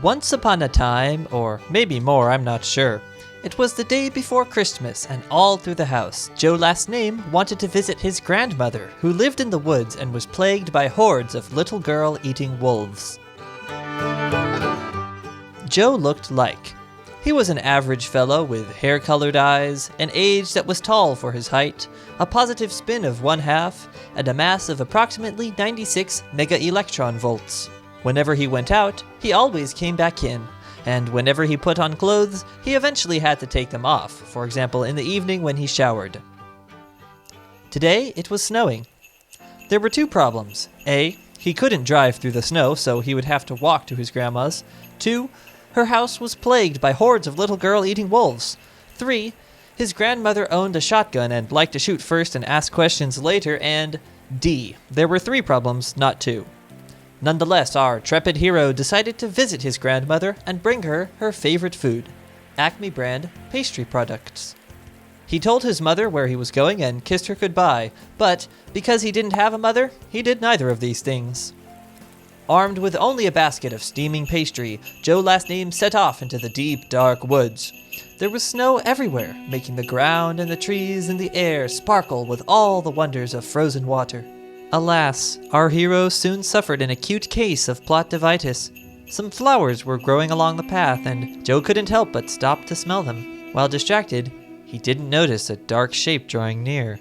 Once upon a time, or maybe more, I'm not sure, it was the day before Christmas, and all through the house, Joe last name wanted to visit his grandmother, who lived in the woods and was plagued by hordes of little girl-eating wolves. Joe looked like. He was an average fellow with hair-colored eyes, an age that was tall for his height, a positive spin of 1/2, and a mass of approximately 96 mega-electron volts. Whenever he went out, he always came back in, and whenever he put on clothes, he eventually had to take them off, for example in the evening when he showered. Today, it was snowing. There were two problems. A, he couldn't drive through the snow, so he would have to walk to his grandma's. 2, her house was plagued by hordes of little girl-eating wolves. 3, his grandmother owned a shotgun and liked to shoot first and ask questions later. And D, there were 3 problems, not 2. Nonetheless, our intrepid hero decided to visit his grandmother and bring her her favorite food, Acme brand pastry products. He told his mother where he was going and kissed her goodbye, but because he didn't have a mother, he did neither of these things. Armed with only a basket of steaming pastry, Joe last name set off into the deep, dark woods. There was snow everywhere, making the ground and the trees and the air sparkle with all the wonders of frozen water. Alas, our hero soon suffered an acute case of plottivitis. Some flowers were growing along the path, and Joe couldn't help but stop to smell them. While distracted, he didn't notice a dark shape drawing near.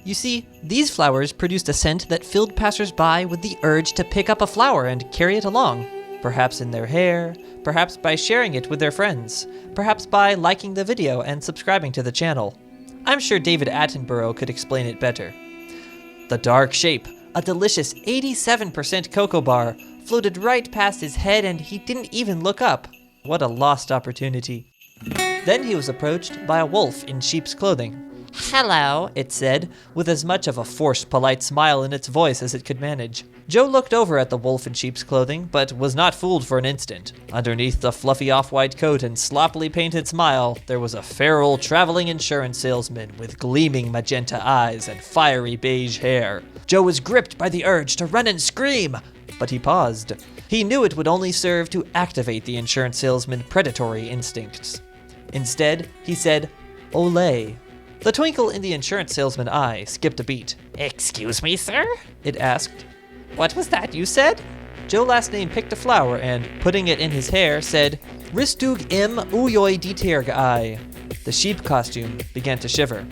You see, these flowers produced a scent that filled passers-by with the urge to pick up a flower and carry it along. Perhaps in their hair, perhaps by sharing it with their friends, perhaps by liking the video and subscribing to the channel. I'm sure David Attenborough could explain it better. The dark shape, a delicious 87% cocoa bar, floated right past his head and he didn't even look up. What a lost opportunity. Then he was approached by a wolf in sheep's clothing. "Hello," it said, with as much of a forced polite smile in its voice as it could manage. Joe looked over at the wolf in sheep's clothing, but was not fooled for an instant. Underneath the fluffy off-white coat and sloppily painted smile, there was a feral traveling insurance salesman with gleaming magenta eyes and fiery beige hair. Joe was gripped by the urge to run and scream, but he paused. He knew it would only serve to activate the insurance salesman's predatory instincts. Instead, he said, "Olé." The twinkle in the insurance salesman's eye skipped a beat. "Excuse me, sir?" it asked. "What was that you said?" Joe last name picked a flower and, putting it in his hair, said, "Ristug im uyoy diterg I." The sheep costume began to shiver.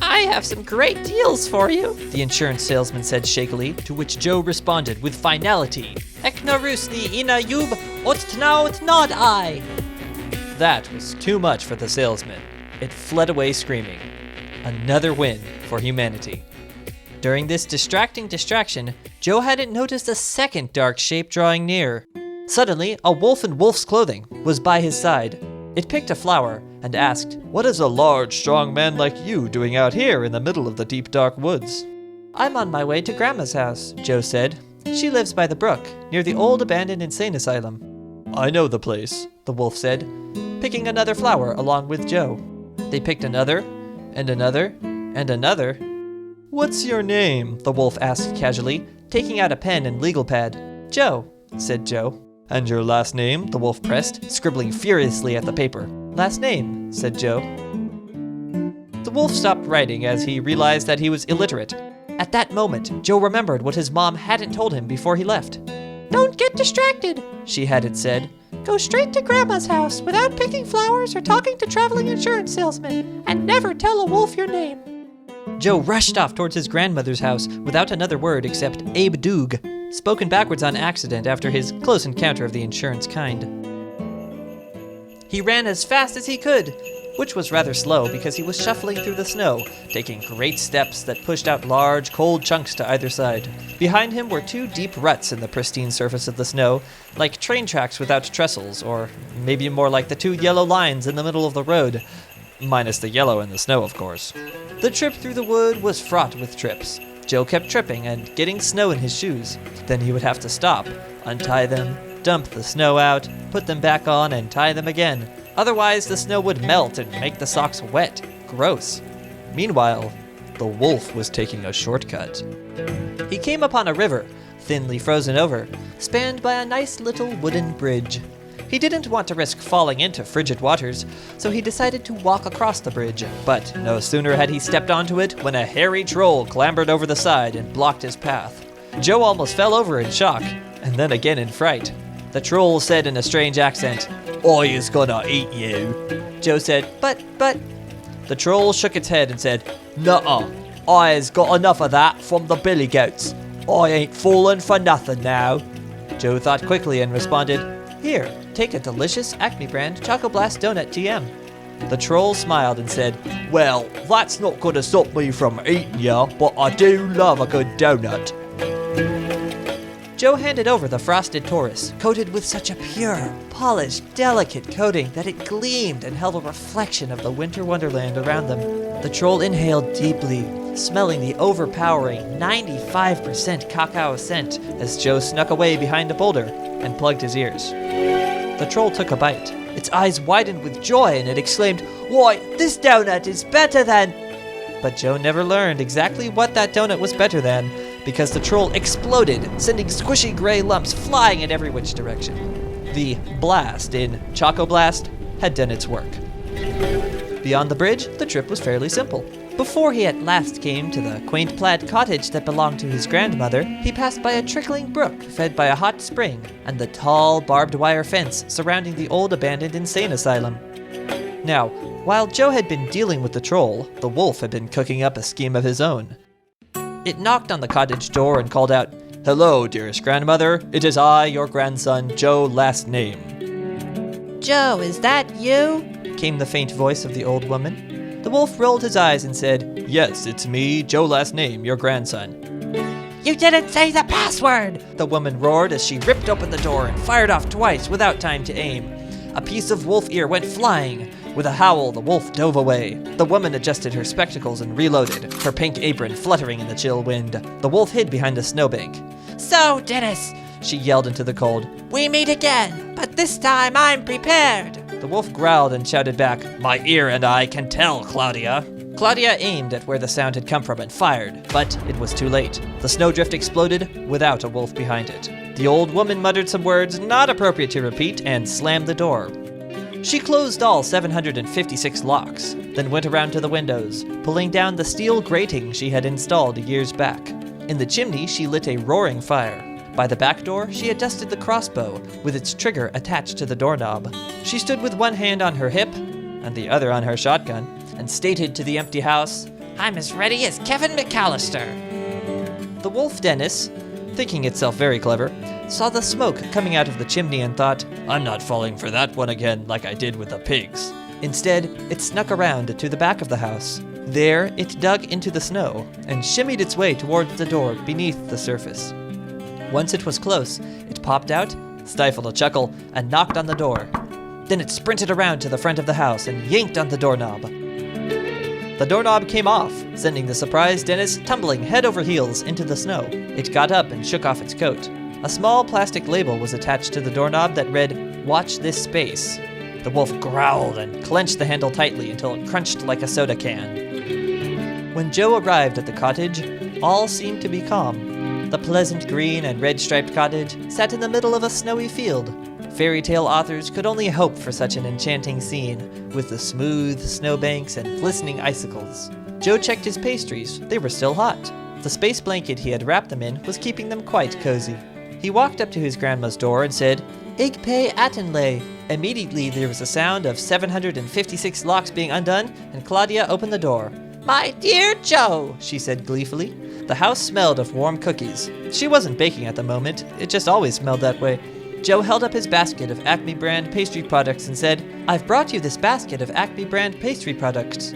"I have some great deals for you," the insurance salesman said shakily, to which Joe responded with finality. "Eknarusni ina yub otnaut nod I." That was too much for the salesman. It fled away screaming. Another win for humanity. During this distracting distraction, Joe hadn't noticed a second dark shape drawing near. Suddenly, a wolf in wolf's clothing was by his side. It picked a flower and asked, "What is a large, strong man like you doing out here in the middle of the deep, dark woods?" "I'm on my way to Grandma's house," Joe said. "She lives by the brook, near the old abandoned insane asylum." "I know the place," the wolf said, picking another flower along with Joe. They picked another, and another, and another. "What's your name?" the wolf asked casually, taking out a pen and legal pad. "Joe," said Joe. "And your last name?" the wolf pressed, scribbling furiously at the paper. "Last name," said Joe. The wolf stopped writing as he realized that he was illiterate. At that moment, Joe remembered what his mom hadn't told him before he left. "Don't get distracted," she hadn't said. "Go straight to Grandma's house without picking flowers or talking to traveling insurance salesmen, and never tell a wolf your name." Joe rushed off towards his grandmother's house without another word except Abe Doog, spoken backwards on accident after his close encounter of the insurance kind. He ran as fast as he could, which was rather slow because he was shuffling through the snow, taking great steps that pushed out large, cold chunks to either side. Behind him were 2 deep ruts in the pristine surface of the snow, like train tracks without trestles, or maybe more like the 2 yellow lines in the middle of the road, minus the yellow in the snow, of course. The trip through the wood was fraught with trips. Joe kept tripping and getting snow in his shoes. Then he would have to stop, untie them, dump the snow out, put them back on, and tie them again. Otherwise, the snow would melt and make the socks wet. Gross. Meanwhile, the wolf was taking a shortcut. He came upon a river, thinly frozen over, spanned by a nice little wooden bridge. He didn't want to risk falling into frigid waters, so he decided to walk across the bridge. But no sooner had he stepped onto it when a hairy troll clambered over the side and blocked his path. Joe almost fell over in shock, and then again in fright. The troll said in a strange accent, "I is gonna eat you." Joe said, But. The troll shook its head and said, "Nuh-uh, I has got enough of that from the billy goats. I ain't falling for nothing now." Joe thought quickly and responded, "Here, take a delicious Acme brand Choco Blast Donut TM." The troll smiled and said, "Well, that's not gonna stop me from eating ya, but I do love a good donut." Joe handed over the frosted Taurus, coated with such a pure, polished, delicate coating that it gleamed and held a reflection of the winter wonderland around them. The troll inhaled deeply, smelling the overpowering 95% cacao scent as Joe snuck away behind a boulder and plugged his ears. The troll took a bite. Its eyes widened with joy and it exclaimed, "Why, this donut is better than..." But Joe never learned exactly what that donut was better than, because the troll exploded, sending squishy gray lumps flying in every which direction. The blast in Choco Blast had done its work. Beyond the bridge, the trip was fairly simple. Before he at last came to the quaint plaid cottage that belonged to his grandmother, he passed by a trickling brook fed by a hot spring and the tall barbed wire fence surrounding the old abandoned insane asylum. Now, while Joe had been dealing with the troll, the wolf had been cooking up a scheme of his own. It knocked on the cottage door and called out, "Hello, dearest grandmother. It is I, your grandson, Joe last name." "Joe, is that you?" came the faint voice of the old woman. The wolf rolled his eyes and said, "Yes, it's me, Joe last name, your grandson." "You didn't say the password!" the woman roared as she ripped open the door and fired off twice without time to aim. A piece of wolf ear went flying. With a howl, the wolf dove away. The woman adjusted her spectacles and reloaded, her pink apron fluttering in the chill wind. The wolf hid behind a snowbank. "So, Dennis," she yelled into the cold, "we meet again, but this time I'm prepared." The wolf growled and shouted back, "My ear and I can tell, Claudia." Claudia aimed at where the sound had come from and fired, but it was too late. The snowdrift exploded without a wolf behind it. The old woman muttered some words not appropriate to repeat and slammed the door. She closed all 756 locks, then went around to the windows, pulling down the steel grating she had installed years back. In the chimney, she lit a roaring fire. By the back door, she adjusted the crossbow, with its trigger attached to the doorknob. She stood with one hand on her hip, and the other on her shotgun, and stated to the empty house, "I'm as ready as Kevin McAllister." The wolf Dennis, thinking itself very clever, saw the smoke coming out of the chimney and thought, "I'm not falling for that one again like I did with the pigs." Instead, it snuck around to the back of the house. There, it dug into the snow and shimmied its way towards the door beneath the surface. Once it was close, it popped out, stifled a chuckle, and knocked on the door. Then it sprinted around to the front of the house and yanked on the doorknob. The doorknob came off, sending the surprised Dennis tumbling head over heels into the snow. It got up and shook off its coat. A small plastic label was attached to the doorknob that read, "Watch this space." The wolf growled and clenched the handle tightly until it crunched like a soda can. When Joe arrived at the cottage, all seemed to be calm. The pleasant green and red striped cottage sat in the middle of a snowy field. Fairy tale authors could only hope for such an enchanting scene, with the smooth snowbanks and glistening icicles. Joe checked his pastries. They were still hot. The space blanket he had wrapped them in was keeping them quite cozy. He walked up to his grandma's door and said, "Ich pay Attenley." Immediately there was a sound of 756 locks being undone, and Claudia opened the door. "My dear Joe," she said gleefully. The house smelled of warm cookies. She wasn't baking at the moment. It just always smelled that way. Joe held up his basket of Acme brand pastry products and said, "I've brought you this basket of Acme brand pastry products."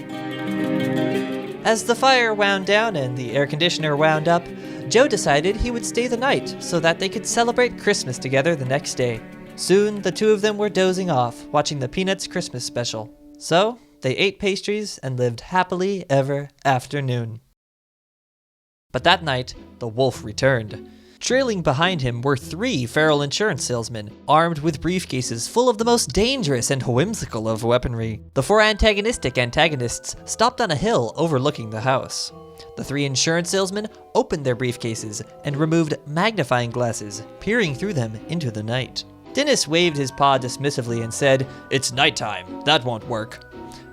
As the fire wound down and the air conditioner wound up, Joe decided he would stay the night so that they could celebrate Christmas together the next day. Soon, the two of them were dozing off, watching the Peanuts Christmas special. So, they ate pastries and lived happily ever afternoon. But that night, the wolf returned. Trailing behind him were 3 feral insurance salesmen, armed with briefcases full of the most dangerous and whimsical of weaponry. The 4 antagonistic antagonists stopped on a hill overlooking the house. The 3 insurance salesmen opened their briefcases and removed magnifying glasses, peering through them into the night. Dennis waved his paw dismissively and said, "It's nighttime. That won't work."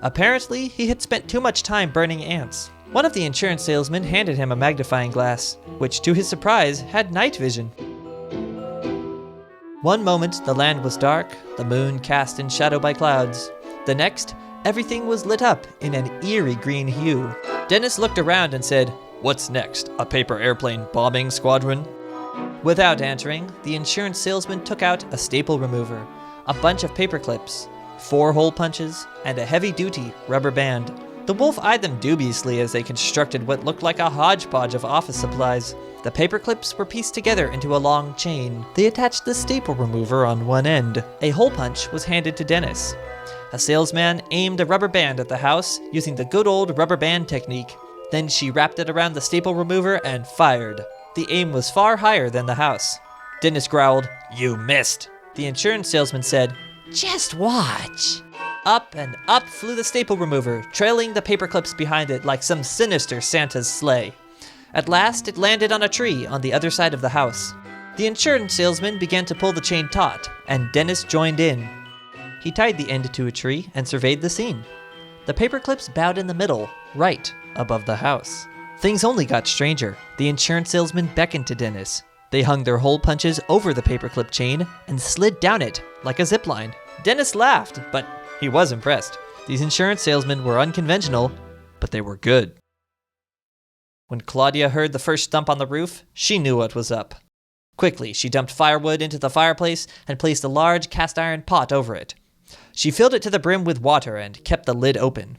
Apparently, he had spent too much time burning ants. One of the insurance salesmen handed him a magnifying glass, which to his surprise had night vision. One moment, the land was dark, the moon cast in shadow by clouds. The next, everything was lit up in an eerie green hue. Dennis looked around and said, "What's next? A paper airplane bombing squadron?" Without answering, the insurance salesman took out a staple remover, a bunch of paper clips, 4 hole punches, and a heavy-duty rubber band. The wolf eyed them dubiously as they constructed what looked like a hodgepodge of office supplies. The paper clips were pieced together into a long chain. They attached the staple remover on one end. A hole punch was handed to Dennis. A salesman aimed a rubber band at the house using the good old rubber band technique. Then she wrapped it around the staple remover and fired. The aim was far higher than the house. Dennis growled, "You missed." The insurance salesman said, "Just watch." Up and up flew the staple remover, trailing the paper clips behind it like some sinister Santa's sleigh. At last, it landed on a tree on the other side of the house. The insurance salesman began to pull the chain taut, and Dennis joined in. He tied the end to a tree and surveyed the scene. The paper clips bowed in the middle, right above the house. Things only got stranger. The insurance salesman beckoned to Dennis. They hung their hole punches over the paperclip chain and slid down it like a zipline. Dennis laughed, but he was impressed. These insurance salesmen were unconventional, but they were good. When Claudia heard the first thump on the roof, she knew what was up. Quickly, she dumped firewood into the fireplace and placed a large cast-iron pot over it. She filled it to the brim with water and kept the lid open.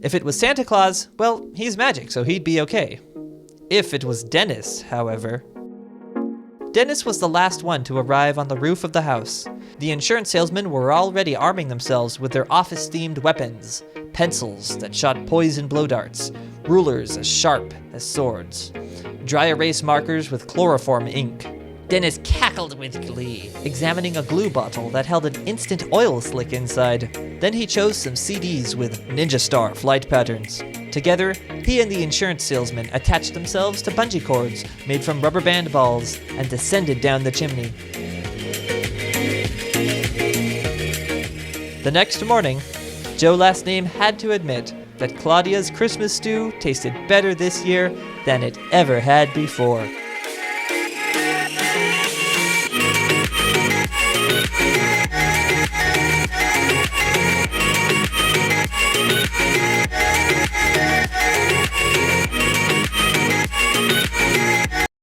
If it was Santa Claus, well, he's magic, so he'd be okay. If it was Dennis, however... Dennis was the last one to arrive on the roof of the house. The insurance salesmen were already arming themselves with their office-themed weapons. Pencils that shot poison blow darts, rulers as sharp as swords, dry erase markers with chloroform ink. Dennis cackled with glee, examining a glue bottle that held an instant oil slick inside. Then he chose some CDs with Ninja Star flight patterns. Together, he and the insurance salesman attached themselves to bungee cords made from rubber band balls and descended down the chimney. The next morning, Joe Last Name had to admit that Claudia's Christmas stew tasted better this year than it ever had before.